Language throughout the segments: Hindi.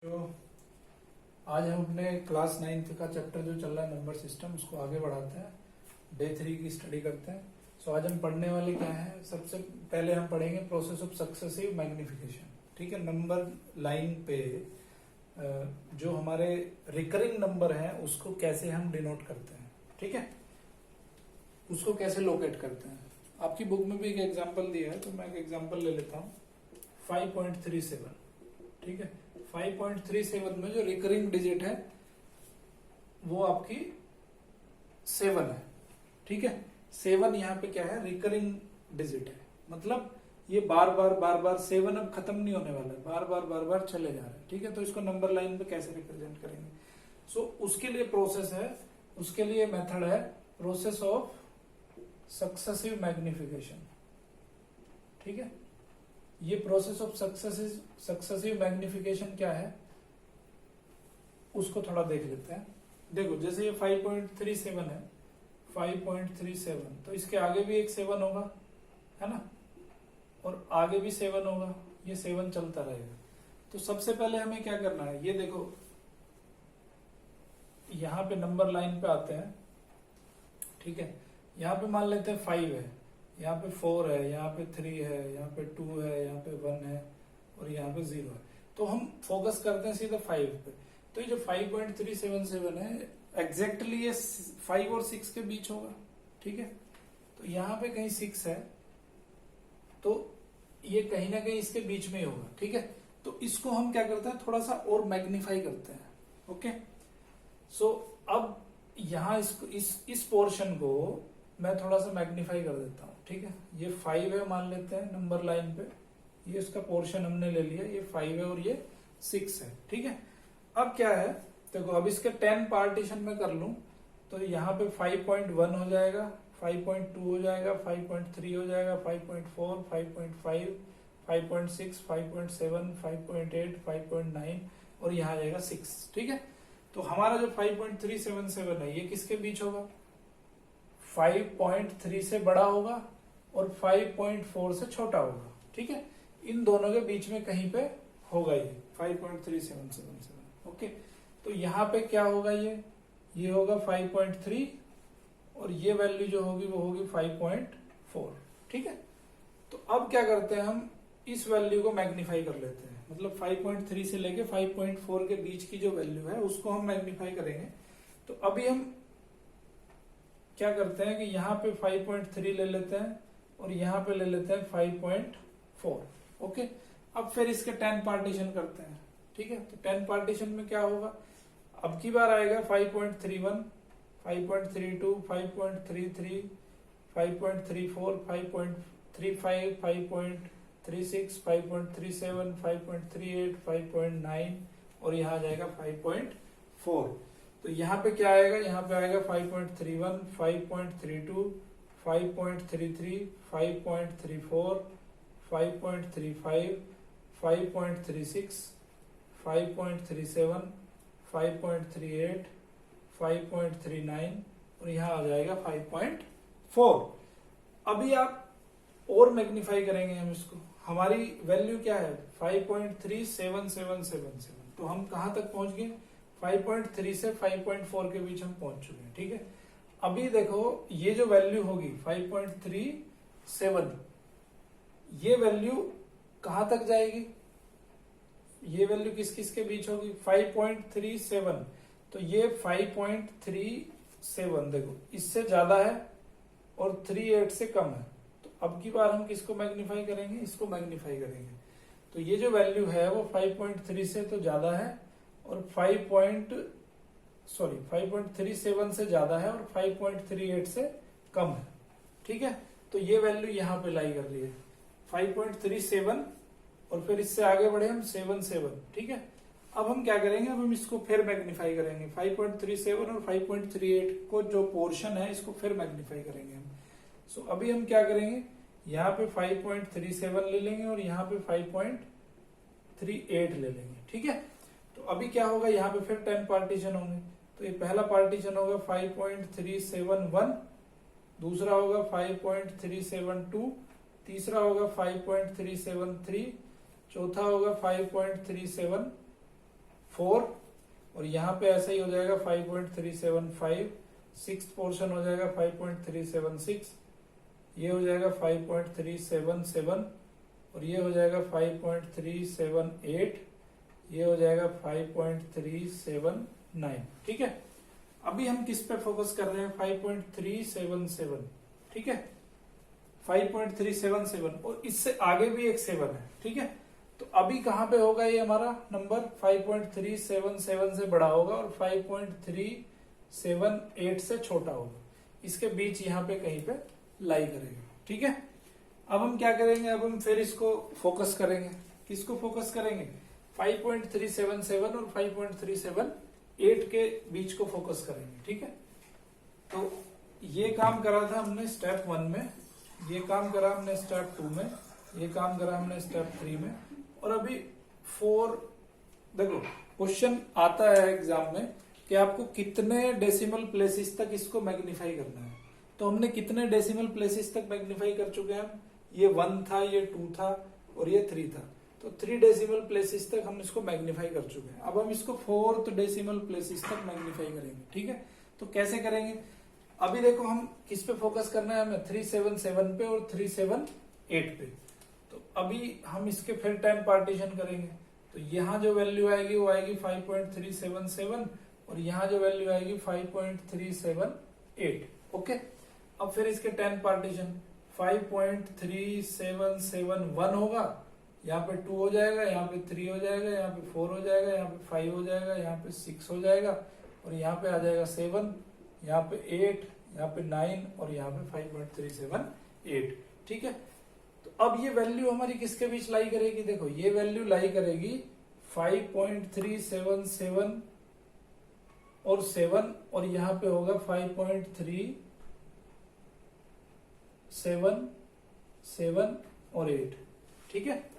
जो आज हम अपने क्लास 9th का चैप्टर जो चल रहा है नंबर सिस्टम उसको आगे बढ़ाते हैं। डे 3 की स्टडी करते हैं। सो आज हम पढ़ने वाले क्या है, सबसे पहले हम पढ़ेंगे प्रोसेस ऑफ सक्सेसिव मैग्निफिकेशन। ठीक है, नंबर लाइन पे जो हमारे रिकरिंग नंबर है उसको कैसे हम डिनोट करते हैं। ठीक है, उसको कैसे लोकेट करते हैं। आपकी बुक में भी एक एग्जाम्पल दिया है तो मैं एक एग्जाम्पल ले लेता हूँ 5.37। ठीक है, 5.37 में जो रिकरिंग डिजिट है वो आपकी 7 है। ठीक है, 7 यहाँ पे क्या है, रिकरिंग डिजिट है। मतलब ये बार बार 7 अब खत्म नहीं होने वाला है, बार बार चले जा रहे हैं। ठीक है, तो इसको नंबर लाइन पे कैसे रिप्रेजेंट करेंगे। सो उसके लिए प्रोसेस है, उसके लिए मेथड है प्रोसेस ऑफ सक्सेसिव मैग्निफिकेशन। ठीक है, ये प्रोसेस ऑफ सक्सेसिव मैग्निफिकेशन क्या है उसको थोड़ा देख लेते हैं। देखो जैसे ये 5.37 है, 5.37 तो इसके आगे भी एक 7 होगा, है ना, और आगे भी 7 होगा, ये 7 चलता रहेगा। तो सबसे पहले हमें क्या करना है, ये देखो यहां पे नंबर लाइन पे आते हैं। ठीक है, यहाँ पे मान लेते हैं 5 है, यहाँ पे 4 है, यहाँ पे 3 है, यहाँ पे 2 है, यहाँ पे 1 है और यहाँ पे 0 है। तो हम फोकस करते हैं सीधा 5 पे। तो ये जो 5.377 है एग्जैक्टली ये 5 और 6 के बीच होगा। ठीक है, तो यहाँ पे कहीं 6 है तो ये कहीं ना कहीं इसके बीच में ही होगा। ठीक है, तो इसको हम क्या करते हैं, थोड़ा सा और मैग्नीफाई करते हैं। ओके, सो अब यहाँ इस पोर्शन को मैं थोड़ा सा मैग्नीफाई कर देता हूँ। ठीक है, ये 5 है मान लेते हैं नंबर लाइन पे, ये इसका पोर्शन हमने ले लिया, ये 5 है और ये 6 है। ठीक है, अब क्या है देखो, अब इसके 10 पार्टीशन में कर लूं तो यहाँ पे 5.1 हो जाएगा, 5.2 हो जाएगा, 5.3 हो जाएगा, 5.4, 5.5, 5.6, 5.7, 5.8, 5.9 और यहाँ आ जाएगा 6। ठीक है, तो हमारा जो 5.377 है ये किसके बीच होगा, 5.3 से बड़ा होगा और 5.4 से छोटा होगा। ठीक है, इन दोनों के बीच में कहीं पे होगा ये 5.3777। ओके, तो यहाँ पे क्या होगा, ये होगा 5.3 और ये वैल्यू जो होगी वो होगी 5.4। ठीक है, तो अब क्या करते हैं, हम इस वैल्यू को मैग्नीफाई कर लेते हैं। मतलब 5.3 से लेके 5.4 के बीच की जो वैल्यू है उसको हम मैग्नीफाई करेंगे। तो अभी हम क्या करते हैं कि यहाँ पे 5.3 ले लेते हैं और यहाँ पे ले लेते हैं 5.4। ओके, अब फिर इसके 10 पार्टीशन करते हैं। ठीक है, तो 10 पार्टीशन में क्या होगा, अब की बार आएगा 5.31, 5.32, 5.33, 5.34, 5.35, 5.36, 5.37, 5.38, 5.9 और यहाँ आ जाएगा 5.4। तो यहाँ पे क्या आएगा, यहाँ पे आएगा 5.31, 5.32, 5.33, 5.34, 5.35, 5.36, 5.37, 5.38, 5.39 और यहाँ आ जाएगा 5.4। अभी आप और मैग्नीफाई करेंगे हम इसको, हमारी वैल्यू क्या है 5.37777। तो हम कहां तक पहुंच गए, 5.3 से 5.4 के बीच हम पहुंच चुके हैं। ठीक है, अभी देखो ये जो वैल्यू होगी 5.37, ये वैल्यू कहां तक जाएगी, ये वैल्यू किस किस के बीच होगी, 5.37। तो ये 5.37 देखो इससे ज्यादा है और 38 से कम है। तो अब की बार हम किसको मैग्नीफाई करेंगे, इसको मैग्नीफाई करेंगे। तो ये जो वैल्यू है वो 5.3 से तो ज्यादा है और 5.37 से ज्यादा है और 5.38 से कम है। ठीक है, तो ये वैल्यू यहाँ पे लाई कर रही है 5.37 और फिर इससे आगे बढ़े हम 7.7। ठीक है, अब हम क्या करेंगे, अब हम इसको फिर मैग्नीफाई करेंगे 5.37 और 5.38 को जो पोर्शन है इसको फिर मैग्नीफाई करेंगे हम। सो अभी हम क्या करेंगे, यहाँ पे 5.37 ले लेंगे और यहाँ पे 5.38 ले लेंगे। ठीक है, तो अभी क्या होगा, यहाँ पे फिर 10 पार्टीशन होंगे। तो ये पहला पार्टीशन होगा 5.371, दूसरा होगा 5.372, तीसरा होगा 5.373, चौथा होगा 5.37 4 और यहाँ पे ऐसा ही हो जाएगा 5.375, सिक्स पोर्शन हो जाएगा 5.376, ये हो जाएगा 5.377 और ये हो जाएगा 5.378, ये हो जाएगा 5.379। ठीक है, अभी हम किस पे फोकस कर रहे हैं? 5.377। ठीक है, 5.377 और इससे आगे भी एक 7 है। ठीक है, तो अभी कहां पे होगा ये हमारा नंबर? 5.377 से बड़ा होगा और 5.378 से छोटा होगा। इसके बीच यहाँ पे कहीं पे लाई करेगा। ठीक है, अब हम क्या करेंगे? अब हम फिर इसको फोकस करेंगे। किसको फोकस करेंगे? 5.377 और 5.378 के बीच को फोकस करेंगे। ठीक है, तो ये काम करा था हमने स्टेप 1 में, ये काम करा हमने स्टेप 2 में, ये काम करा हमने स्टेप 3 में, और अभी 4। देखो क्वेश्चन आता है एग्जाम में कि आपको कितने डेसिमल प्लेसेस तक इसको मैग्नीफाई करना है। तो हमने कितने डेसिमल प्लेसेस तक मैग्नीफाई कर चुके हैं? ये 1 था, ये 2 था और ये 3 था। तो 3 डेसिमल प्लेसेस तक हम इसको मैग्नीफाई कर चुके हैं। अब हम इसको 4th डेसिमल प्लेसेस तक मैग्नीफाई करेंगे। ठीक है, तो कैसे करेंगे? अभी देखो हम किस पे फोकस करना है? हमें 377 पे और 378 पे। तो अभी हम इसके फिर 10 पार्टीशन करेंगे। तो यहाँ जो वैल्यू आएगी वो आएगी 5.377 और यहाँ जो वैल्यू आएगी 5.378। ओके, अब फिर इसके 10 पार्टीशन 5.3771 होगा, यहाँ पे 2 हो जाएगा, यहाँ पे 3 हो जाएगा, यहाँ पे 4 हो जाएगा, यहाँ पे 5 हो जाएगा, यहाँ पे 6 हो जाएगा और यहाँ पे आ जाएगा 7, यहाँ पे 8, यहाँ पे 9 और यहाँ पे 5.378। ठीक है, तो अब ये वैल्यू हमारी किसके बीच लाई करेगी? देखो ये वैल्यू लाई करेगी 5.377 और 7 और यहाँ पे होगा 5.377 और 8। ठीक है,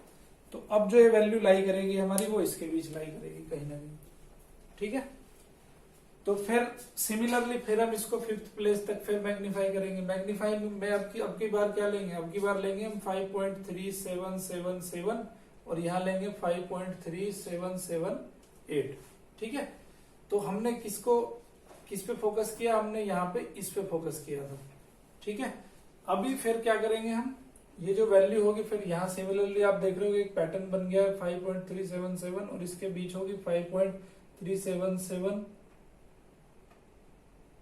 तो अब जो ये वैल्यू लाई करेगी हमारी वो इसके बीच लाई करेगी कहीं ना कहीं। ठीक है, तो फिर सिमिलरली फिर हम इसको 5th प्लेस तक फिर मैग्नीफाई करेंगे। मैग्नीफाई में अब की बार क्या लेंगे? अब की बार लेंगे हम 5.3777 और यहाँ लेंगे 5.3778। ठीक है, तो हमने किस पे फोकस किया? हमने यहाँ पे इस पे फोकस किया था। ठीक है, अभी फिर क्या करेंगे हम? ये जो वैल्यू होगी फिर यहाँ सिमिलरली आप देख रहे हो एक पैटर्न बन गया है 5.377 और इसके बीच होगी 5.377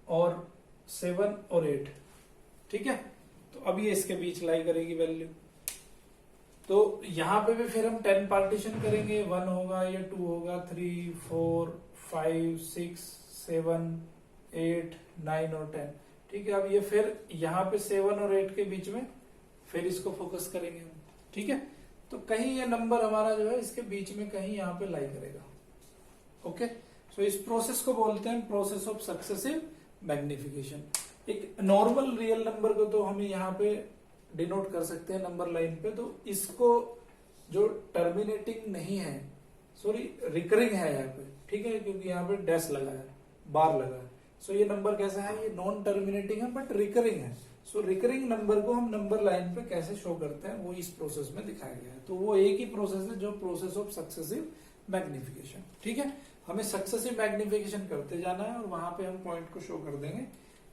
और 7 और 8। ठीक है, तो अब ये इसके बीच लाई करेगी वैल्यू। तो यहाँ पे भी फिर हम 10 पार्टीशन करेंगे। 1 होगा, ये 2 होगा, 3, 4, 5, 6, 7, 8, 9 और 10। ठीक है, अब ये फिर यहाँ पे 7 और 8 के बीच में फिर इसको फोकस करेंगे हम। ठीक है, तो कहीं ये नंबर हमारा जो है इसके बीच में कहीं यहाँ पे लाई करेगा। ओके, सो इस प्रोसेस को बोलते हैं प्रोसेस ऑफ सक्सेसिव मैग्निफिकेशन। एक नॉर्मल रियल नंबर को तो हम यहाँ पे डिनोट कर सकते हैं नंबर लाइन पे। तो इसको जो टर्मिनेटिंग नहीं है, सॉरी रिकरिंग है यहाँ पे। ठीक है, क्योंकि यहाँ पे डैश लगा है, बार लगा है। सो ये नंबर कैसा है? ये नॉन टर्मिनेटिंग है बट रिकरिंग है। सो रिकरिंग नंबर को हम नंबर लाइन पे कैसे शो करते हैं वो इस प्रोसेस में दिखाया गया है। तो वो एक ही प्रोसेस है जो प्रोसेस ऑफ सक्सेसिव मैग्निफिकेशन। ठीक है, हमें सक्सेसिव मैग्निफिकेशन करते जाना है और वहां पे हम पॉइंट को शो कर देंगे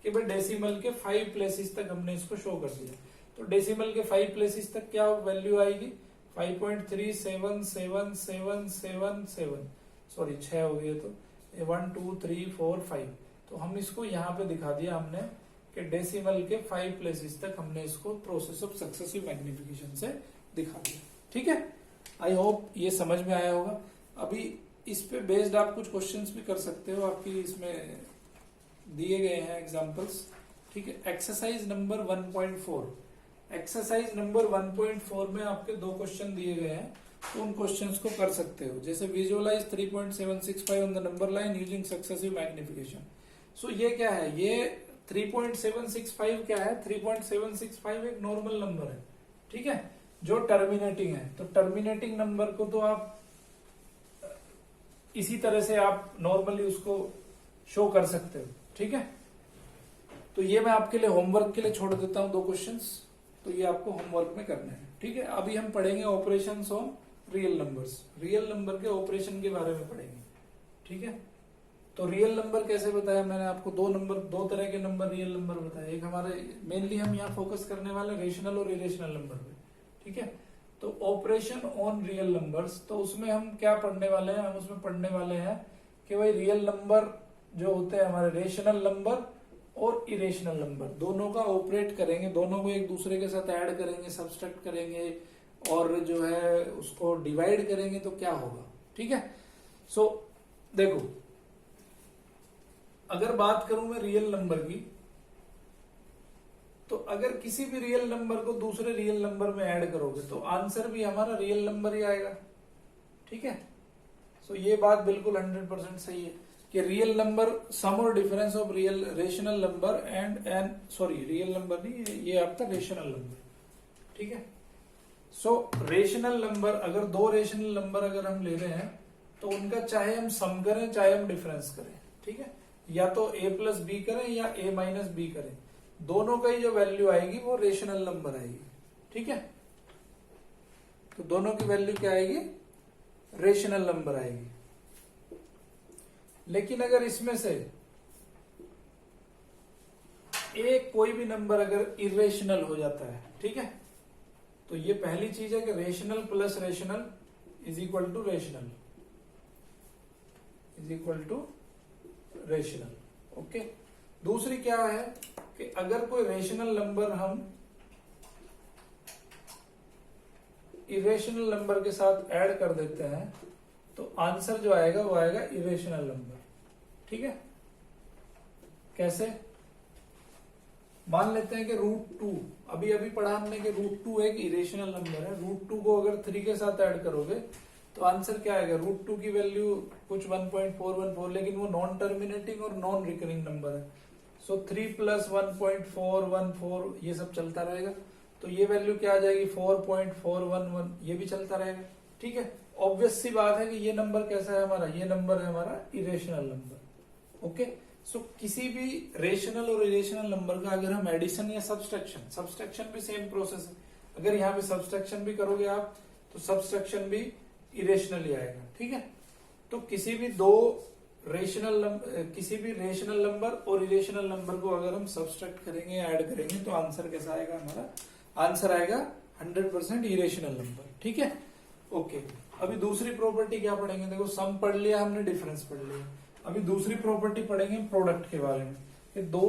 कि भाई डेसिमल के 5 प्लेसेस तक हमने इसको शो कर दिया। तो डेसिमल के 5 प्लेसेस तक क्या वैल्यू आएगी? 5.37777, सॉरी 6 हो गए, तो 1 2 3 4 5। तो हम इसको यहाँ पे दिखा दिया हमने कि डेसिमल के 5 प्लेसेस तक हमने इसको प्रोसेस ऑफ सक्सेसिव मैग्निफिकेशन से दिखा दिया। ठीक है, आई होप ये समझ में आया होगा। अभी इस पे बेस्ड आप कुछ क्वेश्चंस भी कर सकते हो, आपकी इसमें दिए गए हैं एग्जांपल्स। ठीक है, एक्सरसाइज नंबर 1.4। एक्सरसाइज नंबर 1.4 में आपके 2 क्वेश्चन दिए गए हैं, तो उन क्वेश्चंस को कर सकते हो। जैसे visualise 3.765 on the number line using successive magnification. So ये क्या है? ये 3.765 क्या है? 3.765 एक नॉर्मल नंबर है। ठीक है, जो टर्मिनेटिंग है। तो टर्मिनेटिंग नंबर को तो आप इसी तरह से आप नॉर्मली उसको शो कर सकते हो। ठीक है, तो ये मैं आपके लिए होमवर्क के लिए छोड़ देता हूं 2 क्वेश्चंस, तो ये आपको होमवर्क में करना है। ठीक है, अभी हम पढ़ेंगे operations on real numbers. Real number के ऑपरेशन के बारे में पढ़ेंगे। ठीक है। तो रियल नंबर कैसे बताया मैंने आपको, दो तरह के नंबर रियल नंबर बताया। एक हमारे मेनली हम यहाँ फोकस करने वाले रेशनल और इरेशनल नंबर पे, ठीक है। तो ऑपरेशन ऑन रियल नंबर्स, तो उसमें हम क्या पढ़ने वाले हैं, हम उसमें पढ़ने वाले हैं कि भाई रियल नंबर जो होते हैं हमारे रेशनल नंबर और इरेशनल नंबर, दोनों का ऑपरेट करेंगे, दोनों को एक दूसरे के साथ ऐड करेंगे, सब्सट्रैक्ट करेंगे और जो है उसको डिवाइड करेंगे तो क्या होगा, ठीक है। सो देखो, अगर बात करूं मैं रियल नंबर की, तो अगर किसी भी रियल नंबर को दूसरे रियल नंबर में ऐड करोगे तो आंसर भी हमारा रियल नंबर ही आएगा, ठीक है। सो ये बात बिल्कुल 100% सही है कि रियल नंबर सम और difference of real rational number and sorry real number नहीं, ये आपका रेशनल नंबर, ठीक है। सो रेशनल नंबर, अगर दो रेशनल नंबर अगर हम ले रहे हैं तो उनका चाहे हम सम करें चाहे हम डिफरेंस करें, ठीक है, या तो a प्लस बी करें या a माइनस बी करें, दोनों का ही जो वैल्यू आएगी वो रेशनल नंबर आएगी, ठीक है। तो दोनों की वैल्यू क्या आएगी, रेशनल नंबर आएगी। लेकिन अगर इसमें से एक कोई भी नंबर अगर इरेशनल हो जाता है, ठीक है, तो ये पहली चीज है कि rational plus rational is equal to rational, is equal to rational, okay. दूसरी क्या है कि अगर कोई रेशनल नंबर हम इरेशनल नंबर के साथ ऐड कर देते हैं तो आंसर जो आएगा वो आएगा इरेशनल नंबर, ठीक है। कैसे, मान लेते हैं कि √2, अभी अभी पढ़ा हमने कि √2 एक इरेशनल नंबर है, √2 को अगर 3 के साथ ऐड करोगे तो आंसर क्या आएगा, √2 की वैल्यू कुछ 1.414, लेकिन वो नॉन टर्मिनेटिंग और नॉन रिकरिंग नंबर है। सो 3 प्लस 1.414 ये सब चलता रहेगा, तो ये वैल्यू क्या आ जाएगी 4.411, ये भी चलता रहेगा, ठीक है। ऑब्वियस सी बात है कि ये नंबर कैसा है हमारा, ये नंबर है हमारा इरेशनल नंबर, ओके। सो किसी भी रेशनल और इरेशनल नंबर का अगर हम एडिशन या सब्सट्रैक्शन भी सेम प्रोसेस है, अगर यहाँ पे सब्सट्रैक्शन भी करोगे आप तो सब्सट्रैक्शन भी इरेशनल ही आएगा, ठीक है। तो किसी भी रेशनल नंबर और इरेशनल नंबर को अगर हम सब्सट्रैक्ट करेंगे, ऐड करेंगे तो आंसर कैसा आएगा हमारा, आंसर आएगा 100% इरेशनल नंबर, ठीक है, ओके। अभी दूसरी प्रॉपर्टी क्या पढ़ेंगे, देखो सम पढ़ लिया हमने, डिफरेंस पढ़ लिया, अभी दूसरी प्रॉपर्टी पढ़ेंगे प्रोडक्ट के बारे में कि दो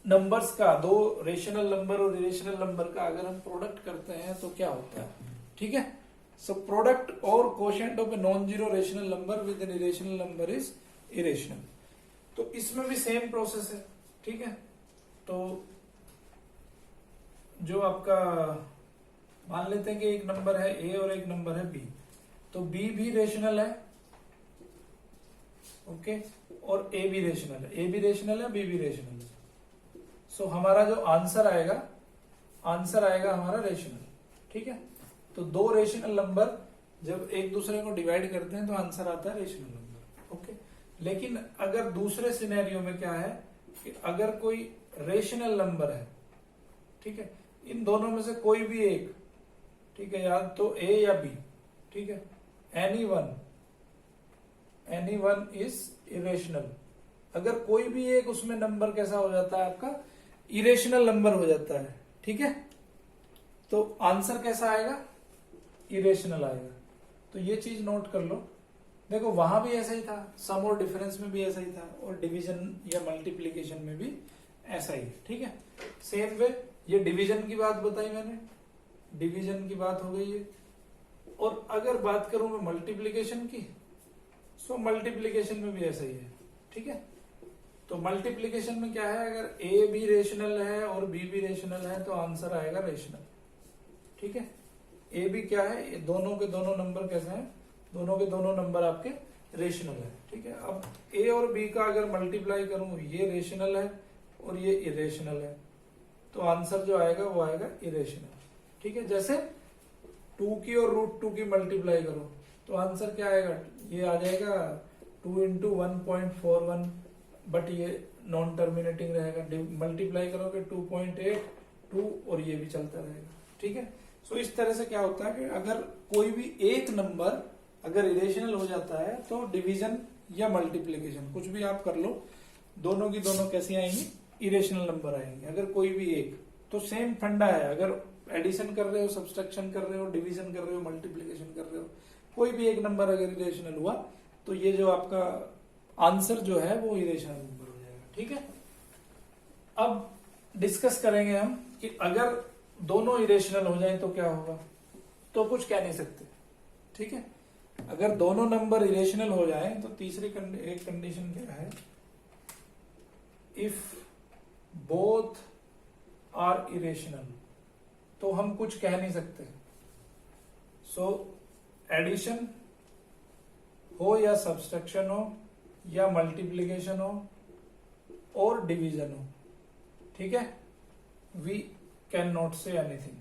नंबर्स का, दो रेशनल नंबर और इरेशनल नंबर का अगर हम प्रोडक्ट करते हैं तो क्या होता है, ठीक है। सो प्रोडक्ट और quotient of a non zero rational number with an irrational number is irrational. तो इसमें भी सेम प्रोसेस है, ठीक है। तो जो आपका मान लेते हैं कि एक नंबर है a और एक नंबर है b, तो b भी रेशनल है, ओके, और a भी रेशनल है, a भी रेशनल है, b भी रेशनल है। सो हमारा जो आंसर आएगा हमारा रेशनल, ठीक है। तो दो रेशनल नंबर जब एक दूसरे को डिवाइड करते हैं तो आंसर आता है रेशनल नंबर, ओके। लेकिन अगर दूसरे सिनेरियो में क्या है कि अगर कोई रेशनल नंबर है, ठीक है, इन दोनों में से कोई भी एक, ठीक है, या तो a या b, ठीक है, एनी वन इज इरेशनल। अगर कोई भी एक उसमें नंबर कैसा हो जाता है आपका, इरेशनल नंबर हो जाता है, ठीक है, तो आंसर कैसा आएगा, इरेशनल आएगा। तो ये चीज नोट कर लो, देखो वहां भी ऐसा ही था, सम और डिफरेंस में भी ऐसा ही था, और डिवीजन या मल्टीप्लीकेशन में भी ऐसा ही, ठीक है। सेम वे ये डिवीजन की बात बताई मैंने, डिवीजन की बात हो गई है। और अगर बात करूं मैं मल्टीप्लीकेशन की, सो मल्टीप्लीकेशन में भी ऐसा ही है, ठीक है। तो मल्टीप्लीकेशन में क्या है, अगर a भी रेशनल है और b भी रेशनल है तो आंसर आएगा रेशनल, ठीक है। a भी क्या है, ये दोनों के दोनों नंबर कैसे हैं, दोनों के दोनों नंबर आपके रेशनल है, ठीक है। अब a और b का अगर मल्टीप्लाई करूं, ये रेशनल है और ये इरेशनल है, तो आंसर जो आएगा वो आएगा इरेशनल, ठीक है। जैसे 2 की और √2 की मल्टीप्लाई करो तो आंसर क्या आएगा, ये आ जाएगा 2 इंटू 1.41, बट ये नॉन टर्मिनेटिंग रहेगा, मल्टीप्लाई करोगे 2.8, 2 और ये भी चलता रहेगा, ठीक है। सो इस तरह से क्या होता है कि अगर कोई भी एक नंबर अगर इरेशनल हो जाता है तो डिवीजन या मल्टीप्लीकेशन, कुछ भी आप कर लो, दोनों की दोनों कैसी आएंगी, इरेशनल नंबर आएंगे। अगर कोई भी एक, तो सेम फंडा है, अगर एडिशन कर रहे हो, सब्सट्रैक्शन कर रहे हो, डिवीजन कर रहे हो, मल्टीप्लीकेशन कर रहे हो, कोई भी एक नंबर अगर इरेशनल हुआ तो ये जो आपका आंसर जो है वो इरेशनल नंबर हो जाएगा। ठीक है, अब डिस्कस करेंगे हम कि अगर दोनों इरेशनल हो जाए तो क्या होगा। तो कुछ कह नहीं सकते, ठीक है। अगर दोनों नंबर इरेशनल हो जाए तो तीसरी एक कंडीशन क्या है, इफ बोथ आर इरेशनल, तो हम कुछ कह नहीं सकते। सो एडिशन हो या सब्सट्रैक्शन हो या मल्टीप्लीकेशन हो और डिवीजन हो, ठीक है, we can not say anything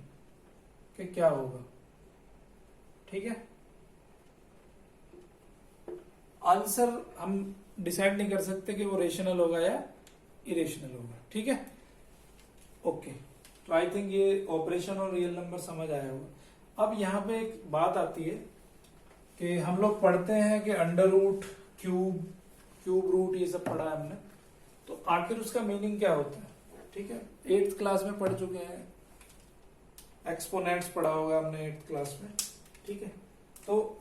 कि क्या होगा। ठीक है, आंसर हम डिसाइड नहीं कर सकते कि वो रेशनल होगा या इरेशनल होगा। ठीक है, ओके। तो आई थिंक ये ऑपरेशन और रियल नंबर समझ आया होगा। अब यहां पे एक बात आती है कि हम लोग पढ़ते हैं कि अंडर रूट, क्यूब रूट, ये सब पढ़ा है हमने, तो आखिर उसका मीनिंग क्या होता है। ठीक है, 8th क्लास में पढ़ चुके हैं, एक्सपोनेंट्स पढ़ा होगा हमने 8th क्लास में। ठीक है, तो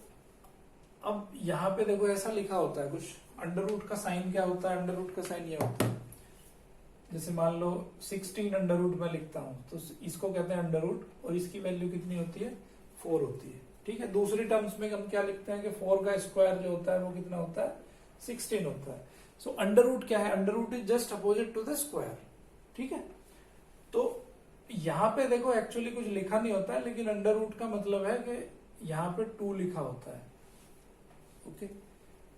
अब यहाँ पे देखो ऐसा लिखा होता है कुछ, अंडर रूट का साइन क्या होता है, अंडर रूट का साइन ये होता है, जैसे मान लो 16 अंडर रूट में लिखता हूं तो इसको कहते हैं अंडर रूट, और इसकी वैल्यू कितनी होती है, 4 होती है। ठीक है, दूसरी टर्म्स में हम क्या लिखते हैं कि 4 का स्क्वायर जो होता है वो कितना होता है, 16 होता है। सो अंडर रूट क्या है, under root is just opposite to the square. ठीक है, तो यहाँ पे देखो एक्चुअली कुछ लिखा नहीं होता है, लेकिन अंडर रूट का मतलब है कि यहाँ पे 2 लिखा होता है। ओके,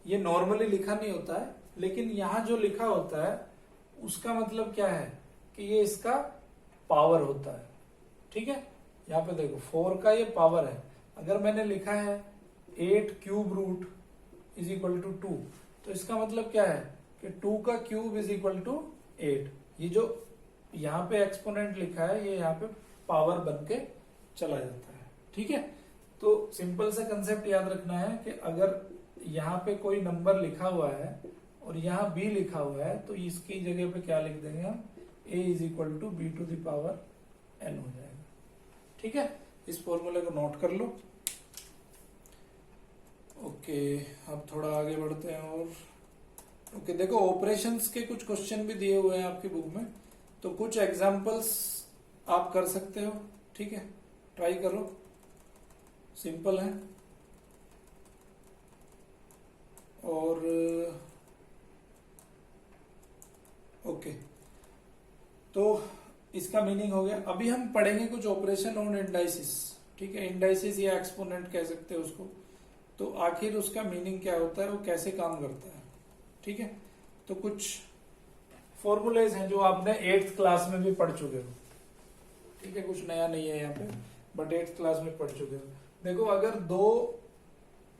ये नॉर्मली लिखा नहीं होता है, लेकिन यहाँ जो लिखा होता है उसका मतलब क्या है कि ये इसका पावर होता है। ठीक है, यहाँ पे देखो 4 का ये पावर है। अगर मैंने लिखा है 8 cube root is equal to 2, तो इसका मतलब क्या है कि 2 का क्यूब इज इक्वल टू 8। ये जो यहाँ पे एक्सपोनेंट लिखा है ये यहाँ पे पावर बन के चला जाता है। ठीक है, तो सिंपल सा कंसेप्ट याद रखना है कि अगर यहाँ पे कोई नंबर लिखा हुआ है और यहाँ b लिखा हुआ है तो इसकी जगह पे क्या लिख देंगे हम, a is equal to B to the power n हो जाएगा। ठीक है, इस फॉर्मूले को नोट कर लो। ओके, अब थोड़ा आगे बढ़ते हैं और ओके, देखो ऑपरेशंस के कुछ क्वेश्चन भी दिए हुए हैं आपकी बुक में, तो कुछ एग्जांपल्स आप कर सकते हो। ठीक है, ट्राई करो, सिंपल है। और ओके, तो इसका मीनिंग हो गया। अभी हम पढ़ेंगे कुछ ऑपरेशन ऑन इंडाइसिस। ठीक है, इंडाइसिस या एक्सपोनेंट कह सकते हैं उसको, तो आखिर उसका मीनिंग क्या होता है, वो कैसे काम करता है। ठीक है, तो कुछ फॉर्मूलेज हैं जो आपने 8th क्लास में भी पढ़ चुके हो। ठीक है, कुछ नया नहीं है यहाँ पे, बट 8th क्लास में पढ़ चुके हो। देखो, अगर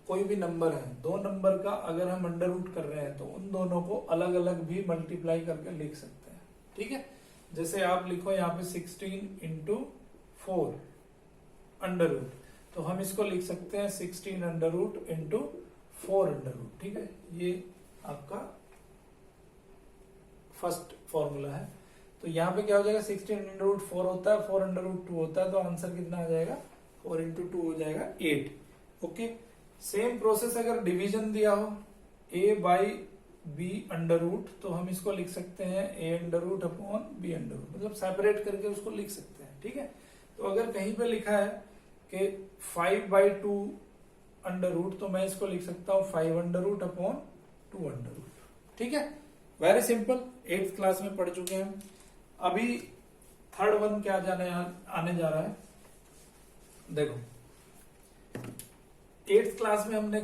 कोई भी नंबर है, 2 नंबर का अगर हम अंडर रूट कर रहे हैं तो उन दोनों को अलग अलग भी मल्टीप्लाई करके लिख सकते हैं। ठीक है, जैसे आप लिखो यहाँ पे 16 इंटू 4 अंडर रूट, तो हम इसको लिख सकते हैं 16 under root into 4 under root. ठीक है, ये आपका फर्स्ट फॉर्मूला है। तो यहाँ पे क्या हो जाएगा, 16 अंडर रूट 4 होता है, 4 अंडर रूट 2 होता है, तो आंसर कितना आ जाएगा, 4 इंटू 2 हो जाएगा 8। ओके, सेम प्रोसेस अगर डिवीजन दिया हो a by B under root, तो हम इसको लिख सकते हैं a under root upon B under root, मतलब सेपरेट करके उसको लिख सकते हैं। ठीक है, तो अगर कहीं पे लिखा है कि 5/2 अंडर रूट, तो मैं इसको लिख सकता हूं 5 under root upon 2 under root. ठीक है, वेरी सिंपल, 8th क्लास में पढ़ चुके हैं हम। अभी थर्ड वन क्या आने जा रहा है, देखो 8th क्लास में हमने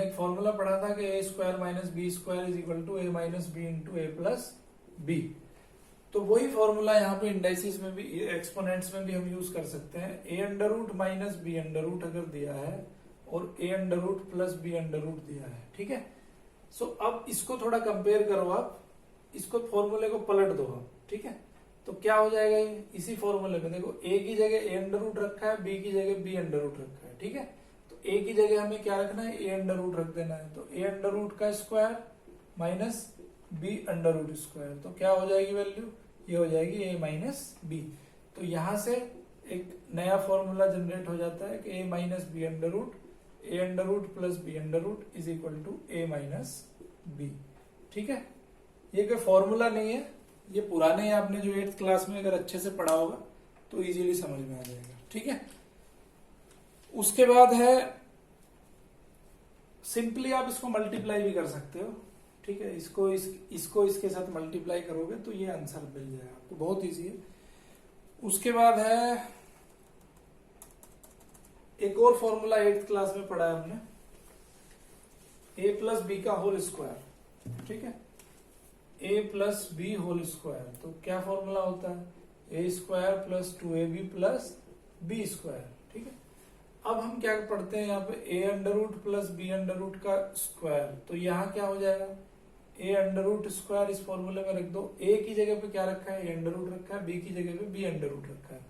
एक फॉर्मूला पढ़ा था कि a square minus B square is equal to a minus B into A plus B. तो वही फॉर्मूला यहाँ पे इंडाइसिस में भी, एक्सपोनेंट्स में भी हम यूज कर सकते हैं। a under root minus B under root अगर दिया है और a under root plus B under root दिया है। ठीक है, सो अब इसको थोड़ा कंपेयर करो, आप इसको फॉर्मूले को पलट दो आप। ठीक है, तो क्या हो जाएगा, ये इसी फॉर्मूले में देखो a की जगह a अंडर रूट रखा है, b की जगह b अंडर रूट रखा है। ठीक है, तो ए की जगह हमें क्या रखना है, ए अंडर रूट रख देना है। तो ए अंडर रूट का square minus B under root square, तो क्या हो जाएगी वैल्यू, ये हो जाएगी ए माइनस बी। तो यहां से एक नया फॉर्मूला जनरेट हो जाता है कि A minus B under root plus B under root is equal to A minus B. ठीक है, ये कोई फॉर्मूला नहीं है, ये पुराने ही आपने जो 8th क्लास में अगर अच्छे से पढ़ा होगा तो इजीली समझ में आ जाएगा। ठीक है, उसके बाद है सिंपली आप इसको मल्टीप्लाई भी कर सकते हो। ठीक है, इसको इसके साथ मल्टीप्लाई करोगे तो ये आंसर मिल जाएगा आपको, बहुत इजी है। उसके बाद है एक और फॉर्मूला 8th क्लास में पढ़ा है हमने, ए प्लस बी का होल स्क्वायर। ठीक है, A plus B whole square, तो क्या फॉर्मूला होता है, A square plus 2ab plus B square. ठीक है, अब हम क्या पढ़ते हैं यहाँ पे, A under root plus B under root का स्क्वायर, तो यहाँ क्या हो जाएगा, ए अंडर रूट स्क्वायर इस फॉर्मूले में रख दो। ए की जगह पे क्या रखा है, ए अंडर रूट रखा है, बी की जगह पे बी अंडर रूट रखा है।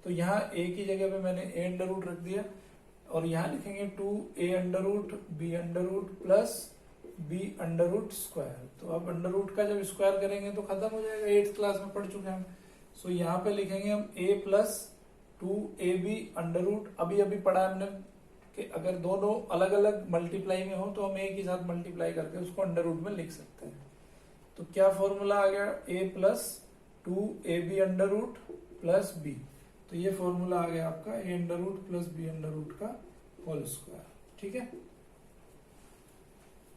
तो यहाँ ए की जगह पे मैंने ए अंडर रूट रख दिया और यहाँ लिखेंगे 2a under root b under root plus B under root square. तो अब अंडर रूट का जब स्क्वायर करेंगे तो खत्म हो जाएगा, 8th क्लास में पढ़ चुके हैं हम। सो यहाँ पे लिखेंगे हम a plus 2ab under root, अभी पढ़ा हमने कि अगर दोनों अलग अलग मल्टीप्लाई में हो तो हम एक ही साथ मल्टीप्लाई करके उसको अंडर रूट में लिख सकते हैं। तो क्या फॉर्मूला आ गया, a plus 2ab under root plus b, तो ये फॉर्मूला आ गया आपका a under root plus b under root का होल स्क्वायर। ठीक है,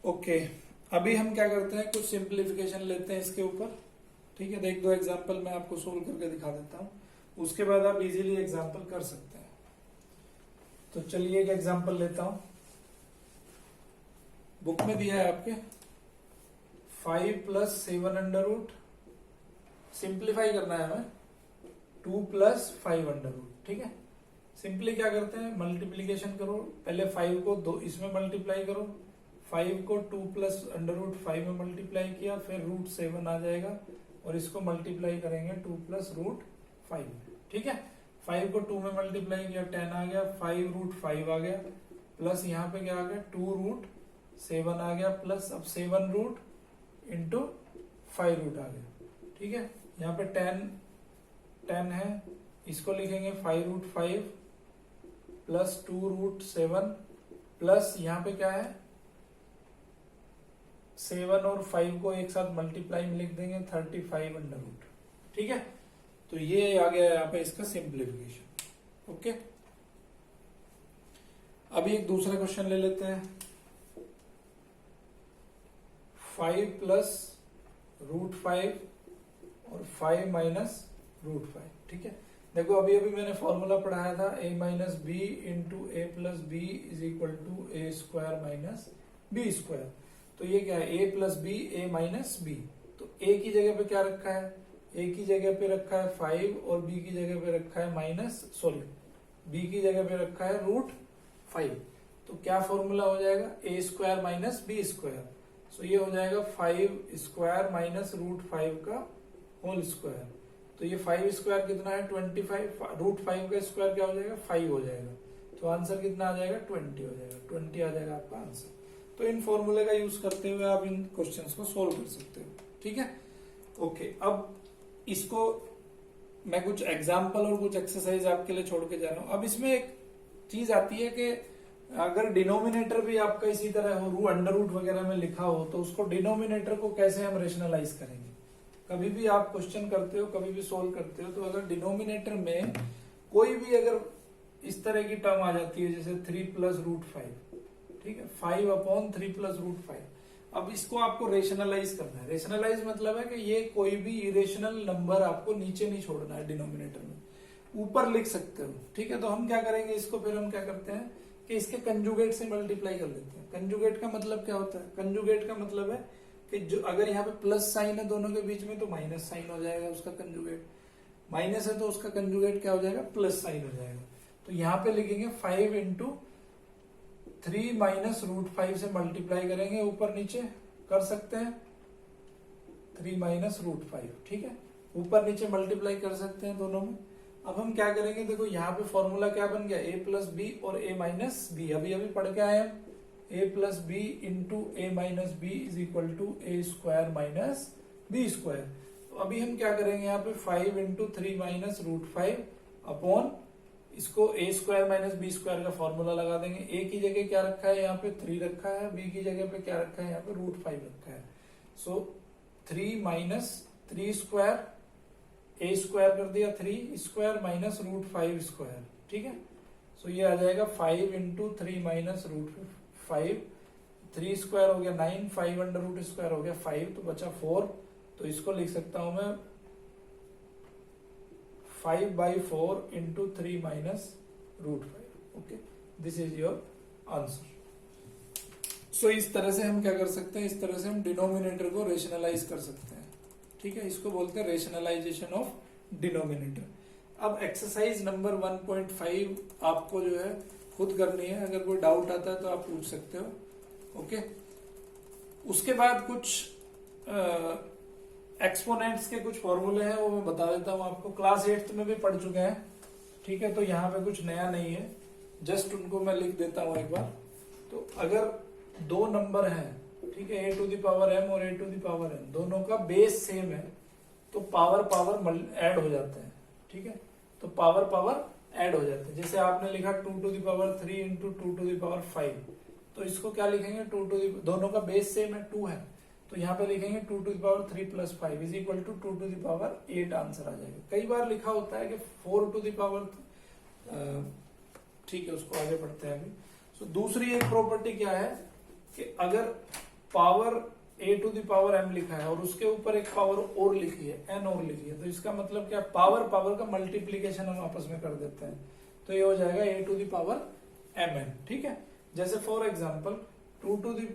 ओके, अभी हम क्या करते हैं, कुछ सिंप्लीफिकेशन लेते हैं इसके ऊपर। ठीक है, एक दो एग्जांपल मैं आपको सोल्व करके दिखा देता हूं, उसके बाद आप इजीली एग्जांपल कर सकते हैं। तो चलिए एक एग्जांपल लेता हूं, बुक में दिया है आपके 5 प्लस 7 अंडर रूट, सिंप्लीफाई करना है हमें 2 प्लस 5 अंडर रूट। ठीक है, सिंपली क्या करते हैं, मल्टीप्लीकेशन करो, पहले 5 को दो इसमें मल्टीप्लाई करो, 5 को 2 प्लस अंडर रूट 5 में मल्टीप्लाई किया, फिर रूट 7 आ जाएगा और इसको मल्टीप्लाई करेंगे 2 प्लस रूट 5। ठीक है, 5 को 2 में मल्टीप्लाई किया 10 आ गया, 5 रूट 5 आ गया, प्लस यहाँ पे क्या आ गया 2 रूट 7 आ गया, प्लस अब 7 रूट इंटू 5 रूट आ गया। ठीक है, यहाँ पे 10 है, इसको लिखेंगे 5 रूट 5 प्लस 2 रूट 7 प्लस यहाँ पे क्या है 7 और 5 को एक साथ मल्टीप्लाई में लिख देंगे 35 अंडर रूट। ठीक है, तो ये आ गया यहाँ पे इसका सिंप्लीफिकेशन। ओके, अभी एक दूसरा क्वेश्चन ले लेते हैं, 5 प्लस रूट 5 और 5 माइनस रूट 5। ठीक है, देखो अभी मैंने फॉर्मूला पढ़ाया था a minus B into A plus b is equal to a square minus B square. तो ये क्या है, a plus b a minus b. तो a की जगह पे क्या रखा है, a की जगह पे रखा है 5 और b की जगह पे रखा है b की जगह पे रखा है रूट 5। तो क्या फॉर्मूला हो जाएगा, a square minus B square. So ये हो जाएगा 5 स्क्वायर माइनस रूट 5 का होल स्क्वायर। तो ये 5 स्क्वायर कितना है 25, रूट 5 का स्क्वायर क्या हो जाएगा 5 हो जाएगा। तो आंसर कितना आ जाएगा 20 हो जाएगा, 20 आ जाएगा आपका आंसर। तो इन फॉर्मूले का यूज करते हुए आप इन क्वेश्चंस को सोल्व कर सकते हो। ठीक है, ओके, अब इसको मैं कुछ एग्जाम्पल और कुछ एक्सरसाइज आपके लिए छोड़ के जा रहा हूं। अब इसमें एक चीज आती है कि अगर डिनोमिनेटर भी आपका इसी तरह हो, अंडर रूट वगैरह में लिखा हो, तो उसको डिनोमिनेटर को कैसे हम रेशनलाइज करेंगे। कभी भी आप क्वेश्चन करते हो, कभी भी सोल्व करते हो, तो अगर डिनोमिनेटर में कोई भी अगर इस तरह की टर्म आ जाती है जैसे 3 प्लस रूट 5, ठीक है, 5 अपॉन 3 प्लस रूट 5, अब इसको आपको रेशनलाइज करना है। रेशनलाइज मतलब है कि ये कोई भी इरेशनल नंबर आपको नीचे नहीं छोड़ना है, डिनोमिनेटर में ऊपर लिख सकते हो। ठीक है, तो हम क्या करेंगे, इसको फिर हम क्या करते हैं कि इसके कंजुगेट से मल्टीप्लाई कर लेते हैं। कंजुगेट का मतलब क्या होता है, कंजुगेट का मतलब है कि जो अगर यहाँ पे प्लस साइन है दोनों के बीच में तो माइनस साइन हो जाएगा उसका कंजुगेट, माइनस है तो उसका कंजुगेट क्या हो जाएगा, प्लस साइन हो जाएगा। तो यहाँ पे लिखेंगे 5 इंटू 3 माइनस रूट 5 से मल्टीप्लाई करेंगे, ऊपर नीचे कर सकते हैं 3 माइनस रूट 5। ठीक है, ऊपर नीचे मल्टीप्लाई कर सकते हैं दोनों में। अब हम क्या करेंगे, देखो यहाँ पे फॉर्मूला क्या बन गया, a प्लस बी और a माइनस बी, अभी अभी पढ़ के आए हम, a plus b into a minus b is equal to a square minus B square. तो अभी हम क्या करेंगे यहाँ पे 5 इंटू 3 माइनस रूट 5 अपॉन इसको ए स्क्वायर माइनस बी स्क्वायर का फॉर्मूला लगा देंगे। ए की जगह क्या रखा है, यहाँ पे 3 रखा है, बी की जगह पे क्या रखा है, यहाँ पे रूट 5 रखा है। सो 3 माइनस 3 स्क्वायर, ए स्क्वायर कर दिया 3 स्क्वायर माइनस रूट 5 स्क्वायर, ठीक है। सो ये आ जाएगा 5 इंटू 3 माइनस रूट 5, 3 स्क्वायर हो गया 9, 5 अंडर रूट स्क्वायर हो गया 5, तो बचा 4। तो इसको लिख सकता हूं मैं 5/4 into 3 minus root 5। Okay, this is your answer. So इस तरह से हम क्या कर सकते हैं, इस तरह से हम डिनोमिनेटर को रेशनलाइज कर सकते हैं, ठीक है। इसको बोलते हैं रेशनलाइजेशन ऑफ डिनोमिनेटर। अब एक्सरसाइज नंबर 1.5 आपको जो है खुद करनी है, अगर कोई डाउट आता है तो आप पूछ सकते हो। ओके, उसके बाद कुछ एक्सपोनेंट्स के कुछ फॉर्मूले हैं, वो मैं बता देता हूं आपको, क्लास 8th में भी पढ़ चुके हैं, ठीक है। तो यहाँ पे कुछ नया नहीं है, जस्ट उनको मैं लिख देता हूं एक बार। तो अगर दो नंबर हैं, ठीक है, a to the power m और a to the power n, दोनों का बेस सेम है, तो पावर पावर ऐड हो जाते हैं, ठीक है। तो पावर पावर ऐड हो जाते हैं। जैसे आपने लिखा 2 to the power 3 into 2 to the power 5, तो इसको क्या लिखेंगे, 2 टू द, दोनों का बेस सेम है 2 है, तो यहाँ पे लिखेंगे 2 to the power 3 plus 5 is equal to 2 to the power 8 answer आ जाएगा। कई बार लिखा होता है कि 4 टू द पावर, ठीक है, उसको आगे पढ़ते हैं अभी। सो दूसरी एक प्रॉपर्टी क्या है कि अगर power a to the power m लिखा है और उसके ऊपर एक पावर और लिखी है, n और लिखी है, तो इसका मतलब क्या, पावर पावर का मल्टीप्लीकेशन हम आपस में कर देते हैं, तो ये हो जाएगा a to the power mn, ठीक है। जैसे फॉर एग्जांपल 2 टू द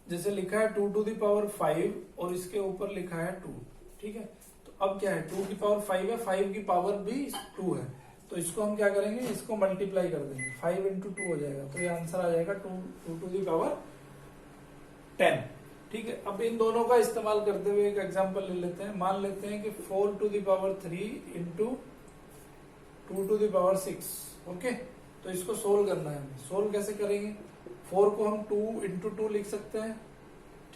जैसे लिखा है 2 टू द पावर 5 और इसके ऊपर लिखा है 2, ठीक है। तो अब क्या है, 2 की पावर 5 है, 5 की पावर भी 2 है, तो इसको हम क्या करेंगे, इसको मल्टीप्लाई कर देंगे, 5 इंटू 2 हो जाएगा, तो ये आंसर आ जाएगा 2 टू द पावर 10, ठीक है। अब इन दोनों का इस्तेमाल करते हुए एक एग्जांपल ले लेते हैं। मान लेते हैं कि 4 to the power 3 into 2 to the power 6, okay. तो इसको सोल्व करना है हमें। सोल्व कैसे करेंगे, 4 को हम 2 इंटू 2 लिख सकते हैं,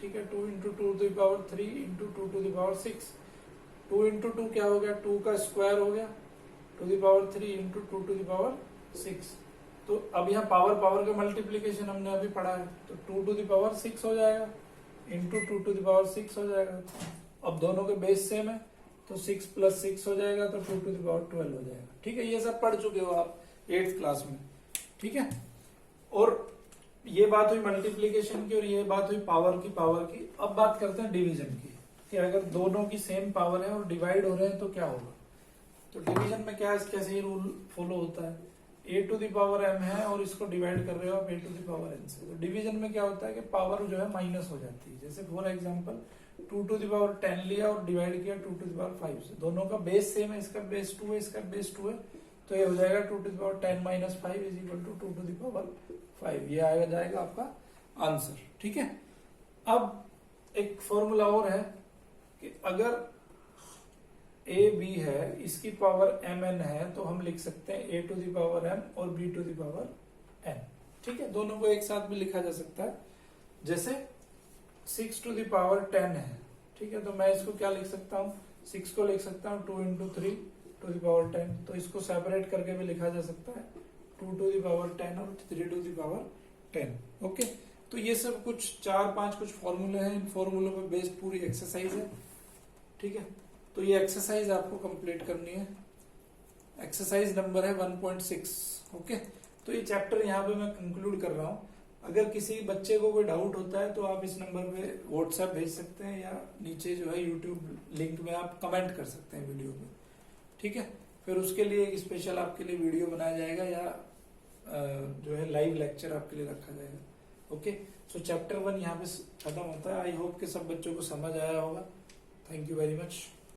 ठीक है, 2 into 2 to the power 3 into 2 to the power 6। 2 into 2 क्या हो गया, 2 का स्क्वायर हो गया, to the power 3 into 2 to the power 6। तो अब यहाँ पावर पावर का मल्टीप्लीकेशन हमने अभी पढ़ा है, तो 2 टू द पावर 6 हो जाएगा इंटू 2 टू द पावर 6 हो जाएगा। अब दोनों के बेस सेम है, तो 6 प्लस 6 हो जाएगा, तो 2 टू द पावर 12 हो जाएगा, ठीक है। ये सब पढ़ चुके हो आप 8th क्लास में, ठीक है। और ये बात हुई मल्टीप्लीकेशन की और ये बात हुई पावर की। अब बात करते हैं डिवीजन की, कि अगर दोनों की सेम पावर है और डिवाइड हो रहे हैं तो क्या होगा। तो डिवीजन में क्या कैसे ही रूल फॉलो होता है, a to the power m है और इसको डिवाइड कर रहे हो आप a to the power n से, तो डिवीजन में क्या होता है कि पावर जो है माइनस हो जाती है। जैसे for example 2 to the power 10 लिया और डिवाइड किया 2 टू द पावर 5 से, दोनों का बेस सेम है, इसका बेस 2 है, इसका बेस 2 है, तो ये हो जाएगा 2 to the power 10 minus 5 is equal to 2 to the power 5, ये आएगा जाएगा आपका आंसर, ठीक है। अब एक फॉर्मूला और है कि अगर a b है, इसकी पावर mn है, तो हम लिख सकते हैं a to the power m और b to the power n, ठीक है। दोनों को एक साथ भी लिखा जा सकता है। जैसे 6 टू द पावर 10 है, ठीक है, तो मैं इसको क्या लिख सकता हूँ, 6 को लिख सकता हूँ 2 इंटू 3 टू द पावर 10, तो इसको सेपरेट करके भी लिखा जा सकता है 2 टू द पावर 10 और 3 टू द पावर 10, ओके। तो ये सब कुछ 4-5 कुछ फॉर्मूले हैं, इन फॉर्मूलों पे बेस्ड पूरी एक्सरसाइज है, ठीक है। तो ये एक्सरसाइज आपको कंप्लीट करनी है, एक्सरसाइज नंबर है 1.6, ओके। तो ये चैप्टर यहाँ पे मैं कंक्लूड कर रहा हूँ। अगर किसी बच्चे को कोई डाउट होता है तो आप इस नंबर पे व्हाट्सएप भेज सकते हैं, या नीचे जो है यूट्यूब लिंक में आप कमेंट कर सकते हैं वीडियो पे, ठीक है। फिर उसके लिए एक स्पेशल आपके लिए वीडियो बनाया जाएगा, या जो है लाइव लेक्चर आपके लिए रखा जाएगा, ओके। सो चैप्टर 1 यहाँ पे खत्म होता है। आई होप कि सब बच्चों को समझ आया होगा। Thank you very much.